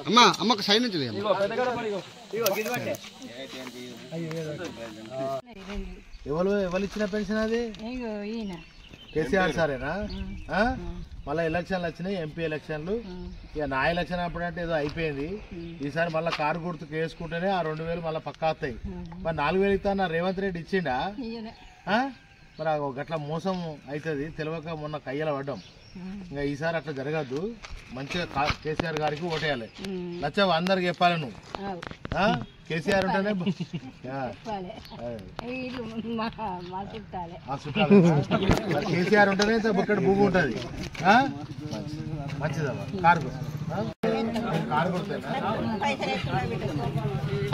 అమ్మా అమ్మకు సైడ్ నుంచి ఎవరు ఇచ్చిన పెన్షన్ అది కేసీఆర్ సారేనా? మళ్ళీ ఎలక్షన్లు వచ్చినాయి, ఎంపీ ఎలక్షన్లు. ఇక నా ఎలక్షన్ అప్పుడంటే ఏదో అయిపోయింది. ఈసారి మళ్ళీ కారు గుర్తుకు వేసుకుంటేనే ఆ 2000 మళ్ళీ పక్కా వస్తాయి. మరి 4000 ఇస్తా రేవంత్ రెడ్డి ఇచ్చిండా? మరి గట్లా మోసం అవుతుంది తెలియక మొన్న కయ్యల పడ్డాం. ఇంకా ఈసారి అట్లా జరగద్దు. మంచిగా కేసీఆర్ గారికి ఓటేయాలి. నచ్చవు అందరికి చెప్పాలి. నువ్వు కేసీఆర్ ఉంటేనే కేసీఆర్ ఉంటేనే బుక్కడ భూమి ఉంటుంది. మంచిదమ్మా. కారు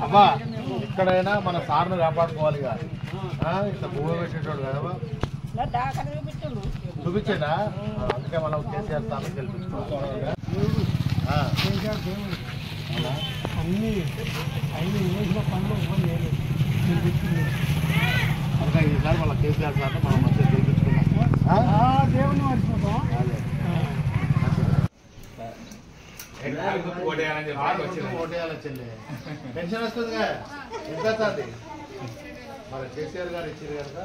అబ్బా ఎక్కడైనా మన సార్ను కాపాడుకోవాలి. ఇట్లా భూమి పెట్టేటోడు కదమ్మా. చూపించండా? అందుకే మనం కేసీఆర్ స్థానం గెలిపించుకోవాలి. అందుకే ఈసారి మళ్ళీ కేసీఆర్ స్థానం మనం మంచిగా గెలిపించుకున్నాం. ఓటేయాలని చెల్లి పెన్షన్ వస్తుంది. ఎంత వస్తుంది? మరి కేసీఆర్ గారు ఇచ్చారు కనుక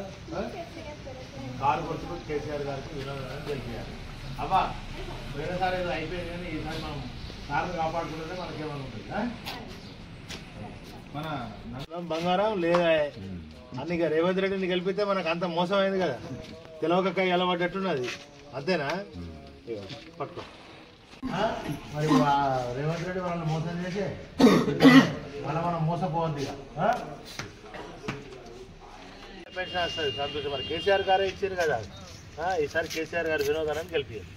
కారు గుర్తుకు కేసీఆర్ గారికి వినోదాన్ని తెలిపారు. అబ్బా వేరేసారి ఏదో అయిపోయింది కానీ ఈసారి మనం కారును కాపాడుకుంటే మనకేమన్నా ఉంటుంది. మన బంగారం లేదా అన్ని రేవంత్ రెడ్డిని గెలిపితే మనకు అంత మోసం అయింది కదా. తెలవక ఎలబడ్డట్టున్నది. అంతేనా? పట్టుకో. మరి రేవంత్ రెడ్డి వాళ్ళని మోసం చేసే మనం మోసపోవద్దు. పెన్షన్ వస్తుంది సంతోషం. మరి కేసీఆర్ గారే ఇచ్చారు కదా. ఈసారి కేసీఆర్ గారు వినోదాన్ని గెలిపారు.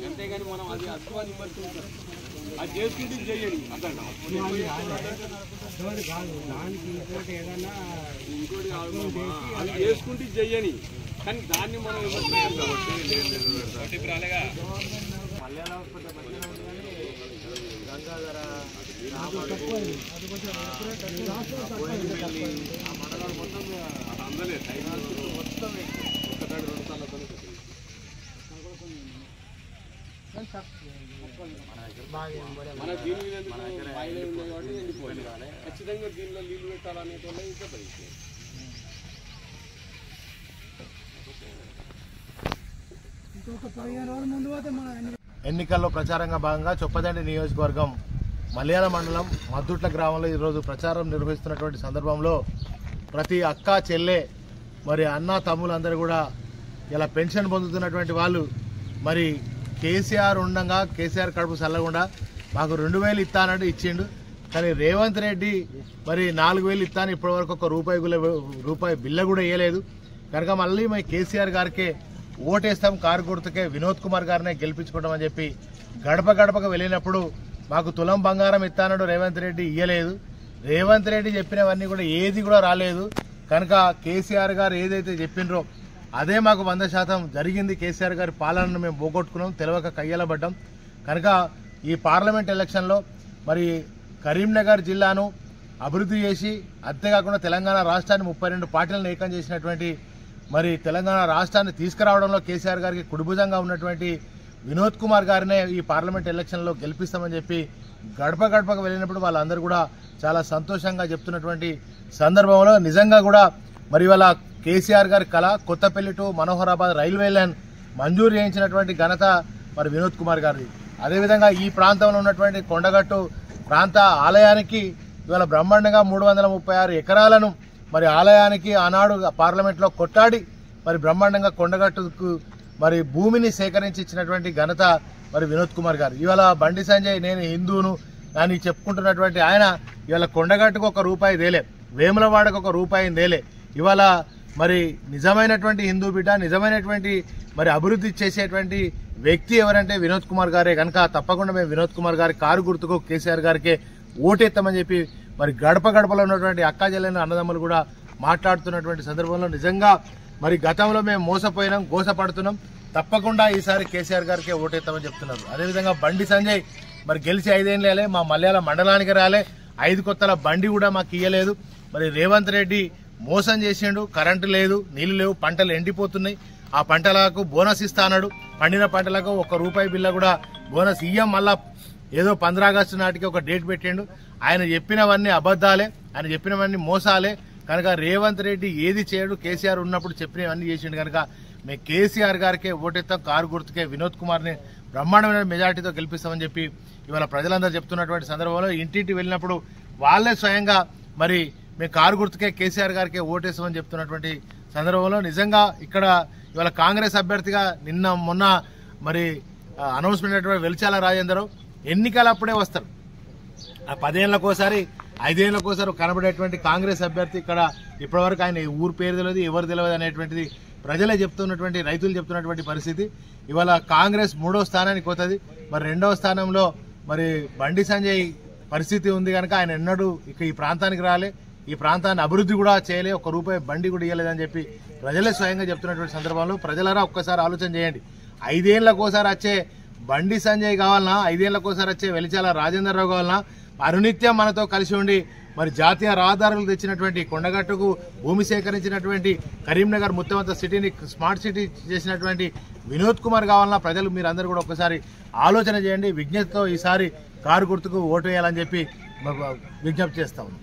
అంతేగాని మనం అది అద్భుతాన్ని అది చేసుకుంటే చెయ్యని అర్థం ఇంకోటి అది చేసుకుంటే చెయ్యని. కానీ దాన్ని మనం మలయాళ గంగాధర మన దీని మీద బాయిలే ఉన్నాయి కాబట్టి ఎండిపోయింది. ఖచ్చితంగా దీనిలో నీళ్లు పెట్టాలనే ఇంకా పరిస్థితి. ఎన్నికల్లో ప్రచారంగా భాగంగా చొప్పదండి నియోజకవర్గం మలయాళ మండలం మద్దుట్ల గ్రామంలో ఈరోజు ప్రచారం నిర్వహిస్తున్నటువంటి సందర్భంలో ప్రతి అక్క చెల్లె మరి అన్న తమ్ములందరూ కూడా ఇలా పెన్షన్ పొందుతున్నటువంటి వాళ్ళు మరి కేసీఆర్ ఉండగా కేసీఆర్ కడుపు చల్లకుండా మాకు 2000 ఇస్తానంటే ఇచ్చిండు. కానీ రేవంత్ రెడ్డి మరి 4000 ఇస్తాను ఇప్పటివరకు ఒక రూపాయి బిల్ల కూడా వేయలేదు. కనుక మళ్ళీ మేము కేసీఆర్ గారికే ఓటేస్తాం, కారు గుర్తుకే వినోద్ కుమార్ గారినే గెలిపించుకుంటాం అని చెప్పి గడప గడపకు వెళ్ళినప్పుడు మాకు తులం బంగారం ఇస్తానడు రేవంత్ రెడ్డి ఇయ్యలేదు. రేవంత్ రెడ్డి చెప్పినవన్నీ కూడా ఏది కూడా రాలేదు. కనుక కేసీఆర్ గారు ఏదైతే చెప్పినరో అదే మాకు 100% జరిగింది. కేసీఆర్ గారి పాలనను మేము పోగొట్టుకున్నాం, తెలియక కయ్యలబడ్డాం. కనుక ఈ పార్లమెంట్ ఎలక్షన్లో మరి కరీంనగర్ జిల్లాను అభివృద్ధి చేసి అంతేకాకుండా తెలంగాణ రాష్ట్రాన్ని 32 పార్టీలను ఏకం చేసినటువంటి మరి తెలంగాణ రాష్ట్రాన్ని తీసుకురావడంలో కేసీఆర్ గారికి కుడిభుజంగా ఉన్నటువంటి వినోద్ కుమార్ గారినే ఈ పార్లమెంట్ ఎలక్షన్లో గెలిపిస్తామని చెప్పి గడప గడపకు వెళ్ళినప్పుడు వాళ్ళందరూ కూడా చాలా సంతోషంగా చెప్తున్నటువంటి సందర్భంలో నిజంగా కూడా మరి వాళ్ళ కేసీఆర్ గారి కళ Kothapalli to Manoharabad railway line మంజూరు చేయించినటువంటి ఘనత మరి వినోద్ కుమార్ గారిది. అదేవిధంగా ఈ ప్రాంతంలో ఉన్నటువంటి కొండగట్టు ప్రాంత ఆలయానికి ఇవాళ బ్రహ్మాండంగా 336 ఎకరాలను మరి ఆలయానికి ఆనాడు పార్లమెంట్లో కొట్టాడి మరి బ్రహ్మాండంగా కొండగట్టుకు మరి భూమిని సేకరించి ఇచ్చినటువంటి ఘనత మరి వినోద్ కుమార్ గారు. ఇవాళ బండి సంజయ్ నేను హిందూను అని చెప్పుకుంటున్నటువంటి ఆయన ఇవాళ కొండగట్టుకు ₹1 దేలే, వేములవాడకు ₹1 దేలే. ఇవాళ మరి నిజమైనటువంటి హిందూ బిడ్డ, నిజమైనటువంటి మరి అభివృద్ధి చేసేటువంటి వ్యక్తి ఎవరంటే వినోద్ కుమార్ గారే. కనుక తప్పకుండా మేము వినోద్ కుమార్ గారి కారు గుర్తుకు కేసీఆర్ గారికే ఓటెత్తామని చెప్పి మరి గడప గడపలో ఉన్నటువంటి అక్కా చెల్లెలు అన్నదమ్ములు కూడా మాట్లాడుతున్నటువంటి సందర్భంలో నిజంగా మరి గతంలో మేము మోసపోయినాం, గోసపడుతున్నాం. తప్పకుండా ఈసారి కేసీఆర్ గారికే ఓటెత్తామని చెప్తున్నారు. అదేవిధంగా బండి సంజయ్ మరి గెలిచి 5 ఏళ్ళు రాలే, మా మలయాళ మండలానికి రాలే, 5 కొత్తల బండి కూడా మాకు ఇయ్యలేదు. మరి రేవంత్ రెడ్డి మోసం చేసిండు. కరెంటు లేదు, నీళ్లు లేవు, పంటలు ఎండిపోతున్నాయి. ఆ పంటలకు బోనస్ ఇస్తాడు. పండిన పంటలకు ₹1 బిల్ల కూడా బోనస్ ఇయ్యం. మళ్ళా ఏదో 15 ఆగస్టు నాటికి ఒక డేట్ పెట్టిండు. ఆయన చెప్పినవన్నీ అబద్దాలే, ఆయన చెప్పినవన్నీ మోసాలే. కనుక రేవంత్ రెడ్డి ఏది చేయడు. కేసీఆర్ ఉన్నప్పుడు చెప్పినవన్నీ చేసిండు. కనుక మేము కేసీఆర్ గారికే ఓటెత్తాం. కారు గుర్తుకే వినోద్ కుమార్ని బ్రహ్మాండమైన మెజార్టీతో గెలిపిస్తామని చెప్పి ఇవాళ ప్రజలందరూ చెప్తున్నటువంటి సందర్భంలో ఇంటింటి వెళ్ళినప్పుడు వాళ్ళే స్వయంగా మరి మేము కారు గుర్తుకే కేసీఆర్ గారికే ఓటేస్తామని చెప్తున్నటువంటి సందర్భంలో నిజంగా ఇక్కడ ఇవాళ కాంగ్రెస్ అభ్యర్థిగా మొన్న మరి అనౌన్స్మెంట్ అయినటువంటి వెలిచాల రాజేందర్ ఎన్నికలప్పుడే వస్తారు. ఆ 10 ఏళ్లకోసారి 5 ఏళ్లకోసారి కనబడేటువంటి కాంగ్రెస్ అభ్యర్థి ఇక్కడ ఇప్పటివరకు ఆయన ఊరు పేరు తెలియదు, ఎవరు తెలియదు అనేటువంటిది ప్రజలే చెప్తున్నటువంటి, రైతులు చెప్తున్నటువంటి పరిస్థితి. ఇవాళ కాంగ్రెస్ 3వ స్థానానికి పోతుంది. మరి 2వ స్థానంలో మరి బండి సంజయ్ పరిస్థితి ఉంది కనుక ఆయన ఎన్నడూ ఇక ఈ ప్రాంతానికి రాలే, ఈ ప్రాంతాన్ని అభివృద్ధి కూడా చేయలే, ₹1 బండి కూడా ఇవ్వలేదని చెప్పి ప్రజలే స్వయంగా చెప్తున్నటువంటి సందర్భంలో ప్రజలారా ఒక్కసారి ఆలోచన చేయండి. 5 ఏళ్లకోసారి వచ్చే బండి సంజయ్ కావాలన్నా, 5 ఏళ్లకోసారి వచ్చే వెలిచాల రాజేందర్ రావు కావాలన్నా, అనునిత్యం మనతో కలిసి ఉండి మరి జాతీయ రహదారులు తెచ్చినటువంటి, కొండగట్టుకు భూమి సేకరించినటువంటి, కరీంనగర్ మొత్తం సిటీని స్మార్ట్ సిటీ చేసినటువంటి వినోద్ కుమార్ కావాలన్నా ప్రజలు మీరందరూ కూడా ఒకసారి ఆలోచన చేయండి. విజ్ఞతతో ఈసారి కారు గుర్తుకు ఓటు వేయాలని చెప్పి విజ్ఞప్తి చేస్తా ఉన్నాం.